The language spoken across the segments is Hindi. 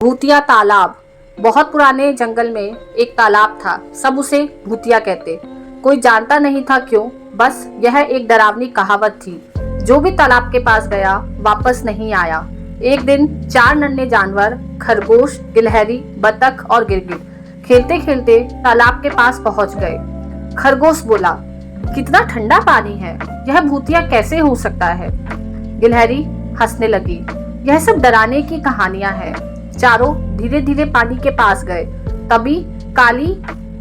भूतिया तालाब। बहुत पुराने जंगल में एक तालाब था। सब उसे भूतिया कहते। कोई जानता नहीं था क्यों, बस यह एक डरावनी कहावत थी। जो भी तालाब के पास गया वापस नहीं आया। एक दिन 4 नन्हे जानवर खरगोश, गिलहरी, बतख और गिरगिट खेलते खेलते तालाब के पास पहुंच गए। खरगोश बोला, कितना ठंडा पानी है, यह भूतिया कैसे हो सकता है। गिलहरी हंसने लगी, यह सब डराने की कहानियां हैं। चारों धीरे धीरे पानी के पास गए। तभी काली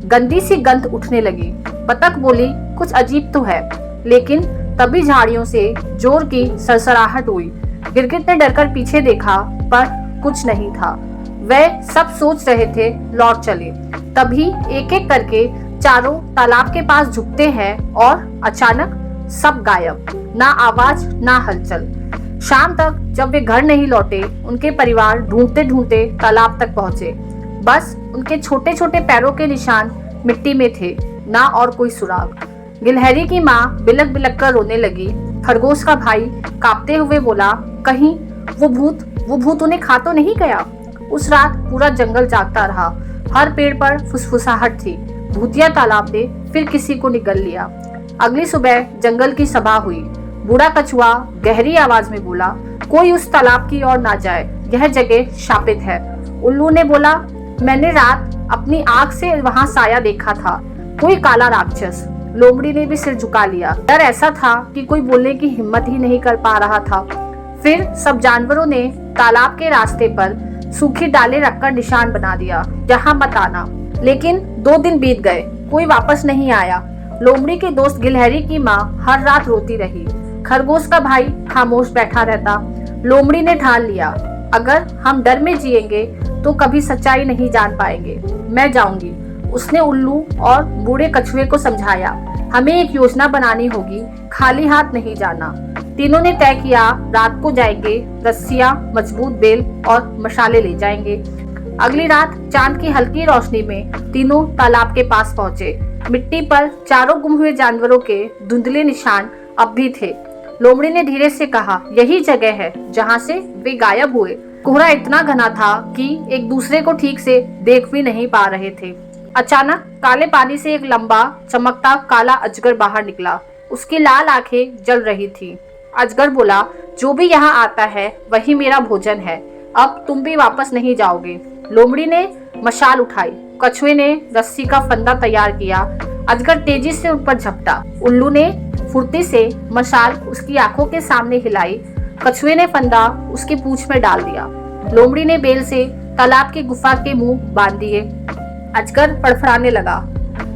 गंदी सी गंध उठने लगी। बतख बोली, कुछ अजीब तो है। लेकिन तभी झाड़ियों से जोर की सरसराहट हुई। गिरगिट ने डरकर पीछे देखा, पर कुछ नहीं था। वे सब सोच रहे थे, लौट चले। तभी एक एक करके चारों तालाब के पास झुकते हैं और अचानक सब गायब, ना आवाज ना हलचल। शाम तक जब वे घर नहीं लौटे, उनके परिवार ढूंढते ढूंढते तालाब तक पहुंचे। बस उनके छोटे छोटे पैरों के निशान मिट्टी में थे, ना और कोई सुराग। गिलहरी की माँ बिलक बिलक कर रोने लगी। खरगोश का भाई कांपते हुए बोला, कहीं वो भूत उन्हें खा तो नहीं गया। उस रात पूरा जंगल जागता रहा। हर पेड़ पर फुसफुसाहट थी। भूतिया तालाब ने फिर किसी को निगल लिया। अगली सुबह जंगल की सभा हुई। बूढ़ा कछुआ गहरी आवाज में बोला, कोई उस तालाब की ओर ना जाए, यह जगह शापित है। उल्लू ने बोला, मैंने रात अपनी आंख से वहां साया देखा था, कोई काला राक्षस। लोमड़ी ने भी सिर झुका लिया। डर ऐसा था कि कोई बोलने की हिम्मत ही नहीं कर पा रहा था। फिर सब जानवरों ने तालाब के रास्ते पर सूखी डालें रखकर निशान बना दिया, यहाँ मत आना। लेकिन 2 दिन बीत गए, कोई वापस नहीं आया। लोमड़ी के दोस्त गिलहरी की माँ हर रात रोती रही। खरगोश का भाई खामोश बैठा रहता। लोमड़ी ने ठान लिया, अगर हम डर में जिएंगे तो कभी सच्चाई नहीं जान पाएंगे। मैं जाऊंगी। उसने उल्लू और बूढ़े कछुए को समझाया, हमें एक योजना बनानी होगी, खाली हाथ नहीं जाना। तीनों ने तय किया, रात को जाएंगे, रस्सियां, मजबूत बेल और मशाले ले जाएंगे। अगली रात चांद की हल्की रोशनी में तीनों तालाब के पास पहुंचे। मिट्टी पर चारों गुम हुए जानवरों के धुंधले निशान अब भी थे। लोमड़ी ने धीरे से कहा, यही जगह है जहाँ से वे गायब हुए। कोहरा इतना घना था कि एक दूसरे को ठीक से देख भी नहीं पा रहे थे। अचानक काले पानी से एक लंबा चमकता काला अजगर बाहर निकला। उसकी लाल आंखें जल रही थी। अजगर बोला, जो भी यहाँ आता है वही मेरा भोजन है, अब तुम भी वापस नहीं जाओगे। लोमड़ी ने मशाल उठाई। कछुए ने रस्सी का फंदा तैयार किया। अजगर तेजी से उन पर झपटा। उल्लू ने फुर्ती से मशाल उसकी आंखों के सामने हिलाई। कछुए ने फंदा उसकी पूंछ में डाल दिया। लोमड़ी ने बेल से तालाब की गुफा के मुंह बांध दिए। अजगर फड़फड़ाने लगा।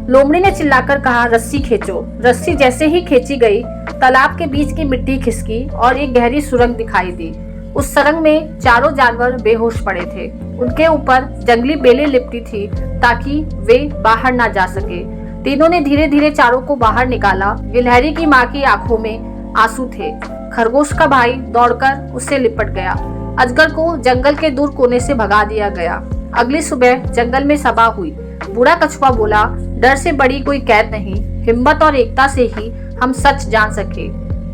लोमड़ी ने चिल्लाकर कहा, रस्सी खींचो। रस्सी जैसे ही खींची गई, तालाब के बीच की मिट्टी खिसकी और एक गहरी सुरंग दिखाई दी। उस सुरंग में चारों जानवर बेहोश पड़े थे। उनके ऊपर जंगली बेलें लिपटी थी ताकि वे बाहर ना जा सके। तीनों ने धीरे धीरे चारों को बाहर निकाला। गिलहरी की माँ की आंखों में आंसू थे। खरगोश का भाई दौड़कर उससे लिपट गया। अजगर को जंगल के दूर कोने से भगा दिया गया। अगली सुबह जंगल में सभा हुई। बूढ़ा कछुआ बोला, डर से बड़ी कोई कैद नहीं, हिम्मत और एकता से ही हम सच जान सके।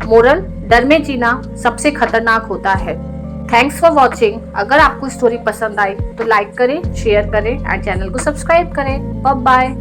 मोरल, डर में जीना सबसे खतरनाक होता है। Thanks for watching. अगर आपको स्टोरी पसंद आई तो लाइक करें, शेयर करें एंड चैनल को सब्सक्राइब करें। Bye bye.